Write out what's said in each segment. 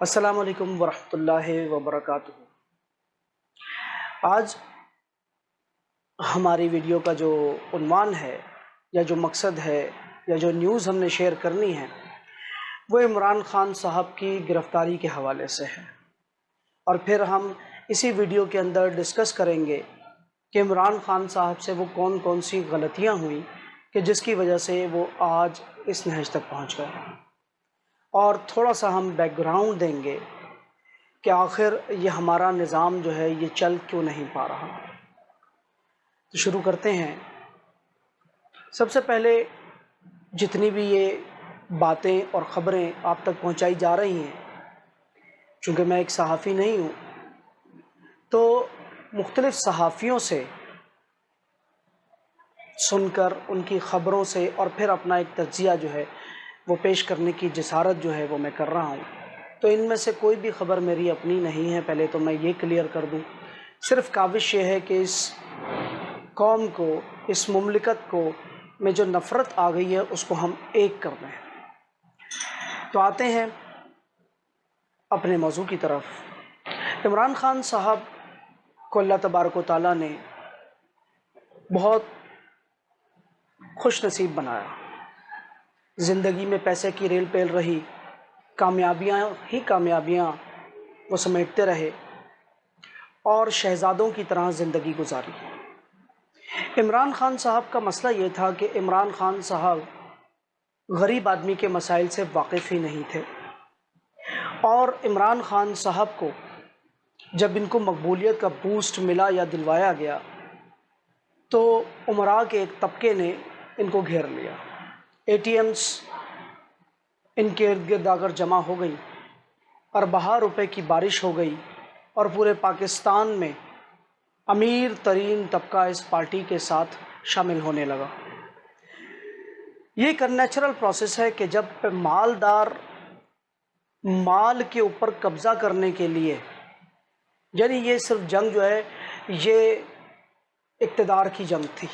السلام علیکم ورحمۃ اللہ وبرکاتہ۔ آج ہماری ویڈیو کا جو عنوان ہے یا جو مقصد ہے یا جو نیوز ہم نے شیئر کرنی ہے وہ عمران خان صاحب کی گرفتاری کے حوالے سے ہے، اور پھر ہم اسی ویڈیو کے اندر ڈسکس کریں گے کہ عمران خان صاحب سے وہ کون کون سی غلطیاں ہوئیں کہ جس کی وجہ سے وہ آج اس نہج تک پہنچ گئے، اور تھوڑا سا ہم بیک گراؤنڈ دیں گے کہ آخر یہ ہمارا نظام جو ہے یہ چل کیوں نہیں پا رہا۔ تو شروع کرتے ہیں۔ سب سے پہلے جتنی بھی یہ باتیں اور خبریں آپ تک پہنچائی جا رہی ہیں، چونکہ میں ایک صحافی نہیں ہوں تو مختلف صحافیوں سے سن کر ان کی خبروں سے اور پھر اپنا ایک تجزیہ جو ہے وہ پیش کرنے کی جسارت جو ہے وہ میں کر رہا ہوں۔ تو ان میں سے کوئی بھی خبر میری اپنی نہیں ہے، پہلے تو میں یہ کلیئر کر دوں۔ صرف کاوش یہ ہے کہ اس قوم کو، اس مملکت کو میں جو نفرت آ گئی ہے اس کو ہم ایک کر دیں۔ تو آتے ہیں اپنے موضوع کی طرف۔ عمران خان صاحب کو اللہ تبارک و تعالیٰ نے بہت خوش نصیب بنایا۔ زندگی میں پیسے کی ریل پیل رہی، کامیابیاں ہی کامیابیاں وہ سمیٹتے رہے اور شہزادوں کی طرح زندگی گزاری۔ عمران خان صاحب کا مسئلہ یہ تھا کہ عمران خان صاحب غریب آدمی کے مسائل سے واقف ہی نہیں تھے، اور عمران خان صاحب کو جب ان کو مقبولیت کا بوسٹ ملا یا دلوایا گیا تو امراء کے ایک طبقے نے ان کو گھیر لیا۔ اے ٹی ایمز ان کے ارد گرد آ کر جمع ہو گئی اور بہا روپے کی بارش ہو گئی، اور پورے پاکستان میں امیر ترین طبقہ اس پارٹی کے ساتھ شامل ہونے لگا۔ یہ ایک نیچرل پروسیس ہے کہ جب مالدار مال کے اوپر قبضہ کرنے کے لیے، یعنی یہ صرف جنگ جو ہے یہ اقتدار کی جنگ تھی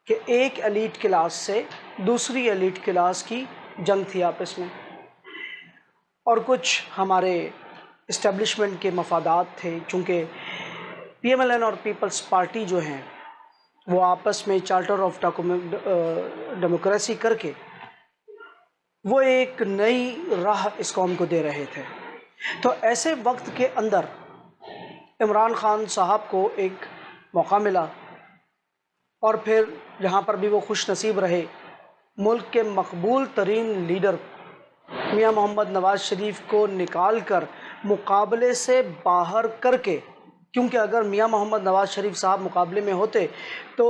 کہ ایک ایلیٹ کلاس سے دوسری ایلیٹ کلاس کی جنگ تھی آپس میں، اور کچھ ہمارے اسٹیبلشمنٹ کے مفادات تھے۔ چونکہ پی ایم ایل این اور پیپلز پارٹی جو ہیں وہ آپس میں چارٹر آف ڈیموکریسی کر کے وہ ایک نئی راہ اس قوم کو دے رہے تھے۔ تو ایسے وقت کے اندر عمران خان صاحب کو ایک موقع ملا، اور پھر جہاں پر بھی وہ خوش نصیب رہے، ملک کے مقبول ترین لیڈر میاں محمد نواز شریف کو نکال کر مقابلے سے باہر کر کے، کیونکہ اگر میاں محمد نواز شریف صاحب مقابلے میں ہوتے تو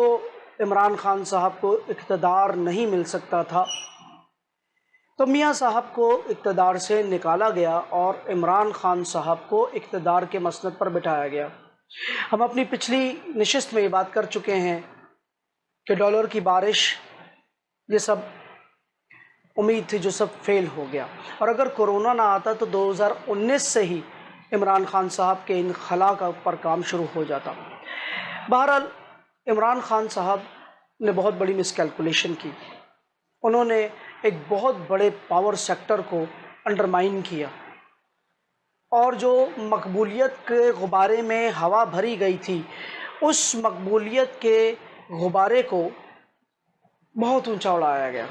عمران خان صاحب کو اقتدار نہیں مل سکتا تھا، تو میاں صاحب کو اقتدار سے نکالا گیا اور عمران خان صاحب کو اقتدار کے مسند پر بٹھایا گیا۔ ہم اپنی پچھلی نشست میں یہ بات کر چکے ہیں کہ ڈالر کی بارش، یہ سب امید تھی جو سب فیل ہو گیا، اور اگر کورونا نہ آتا تو 2019 سے ہی عمران خان صاحب کے انخلا پر کام شروع ہو جاتا۔ بہرحال عمران خان صاحب نے بہت بڑی مس کیلکولیشن کی۔ انہوں نے ایک بہت بڑے پاور سیکٹر کو انڈرمائن کیا، اور جو مقبولیت کے غبارے میں ہوا بھری گئی تھی اس مقبولیت کے غبارے کو بہت اونچا اڑایا گیا،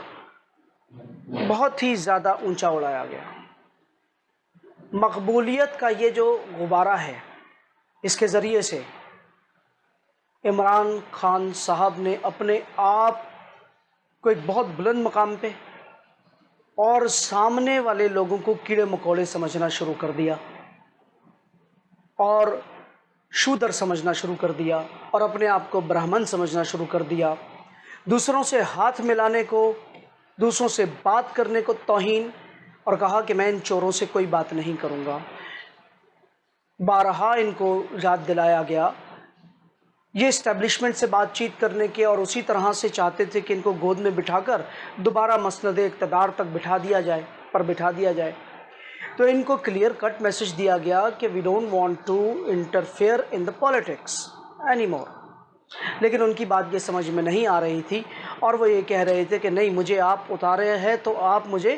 بہت ہی زیادہ اونچا اڑایا گیا۔ مقبولیت کا یہ جو غبارہ ہے، اس کے ذریعے سے عمران خان صاحب نے اپنے آپ کو ایک بہت بلند مقام پہ اور سامنے والے لوگوں کو کیڑے مکوڑے سمجھنا شروع کر دیا، اور شودر سمجھنا شروع کر دیا، اور اپنے آپ کو برہمن سمجھنا شروع کر دیا۔ دوسروں سے ہاتھ ملانے کو، دوسروں سے بات کرنے کو توہین، اور کہا کہ میں ان چوروں سے کوئی بات نہیں کروں گا۔ بارہا ان کو یاد دلایا گیا یہ اسٹیبلشمنٹ سے بات چیت کرنے کے، اور اسی طرح سے چاہتے تھے کہ ان کو گود میں بٹھا کر دوبارہ مسند اقتدار تک بٹھا دیا جائے۔ تو ان کو کلیئر کٹ میسج دیا گیا کہ we don't want to interfere in the politics any more, لیکن ان کی بات یہ سمجھ میں نہیں آ رہی تھی، اور وہ یہ کہہ رہے تھے کہ نہیں، مجھے آپ اتارے ہیں تو آپ مجھے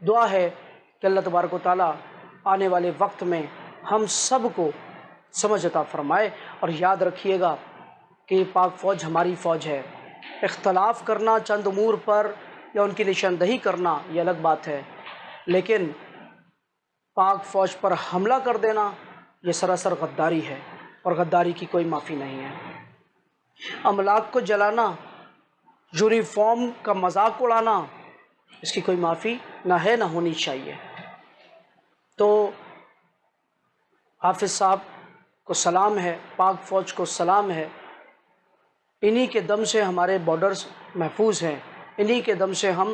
دعا ہے کہ اللہ تبارک و تعالیٰ آنے والے وقت میں ہم سب کو سمجھ عطا فرمائے۔ اور یاد رکھیے گا کہ پاک فوج ہماری فوج ہے۔ اختلاف کرنا چند امور پر یا ان کی نشاندہی کرنا یہ الگ بات ہے، لیکن پاک فوج پر حملہ کر دینا یہ سراسر غداری ہے، اور غداری کی کوئی معافی نہیں ہے۔ املاک کو جلانا، یونیفارم کا مذاق اڑانا، اس کی کوئی معافی نہ ہے، نہ ہونی چاہیے۔ تو حافظ صاحب کو سلام ہے، پاک فوج کو سلام ہے۔ انہی کے دم سے ہمارے بارڈرز محفوظ ہیں، انہی کے دم سے ہم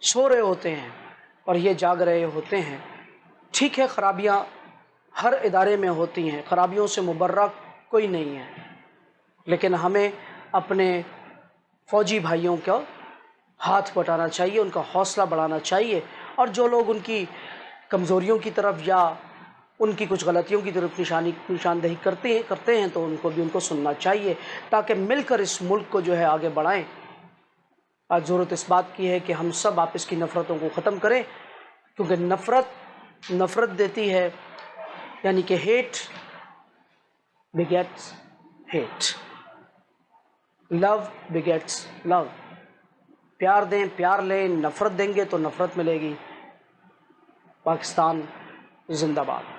سو رہے ہوتے ہیں اور یہ جاگ رہے ہوتے ہیں۔ ٹھیک ہے، خرابیاں ہر ادارے میں ہوتی ہیں، خرابیوں سے مبرہ کوئی نہیں ہے، لیکن ہمیں اپنے فوجی بھائیوں کا ہاتھ بٹانا چاہیے، ان کا حوصلہ بڑھانا چاہیے، اور جو لوگ ان کی کمزوریوں کی طرف یا ان کی کچھ غلطیوں کی طرف نشاندہی کرتے ہیں تو ان کو سننا چاہیے، تاکہ مل کر اس ملک کو جو ہے آگے بڑھائیں۔ آج ضرورت اس بات کی ہے کہ ہم سب آپس کی نفرتوں کو ختم کریں، کیونکہ نفرت دیتی ہے، یعنی کہ ہیٹ begets hate، لو begets لو۔ پیار دیں، پیار لیں، نفرت دیں گے تو نفرت ملے گی۔ پاکستان زندہ باد۔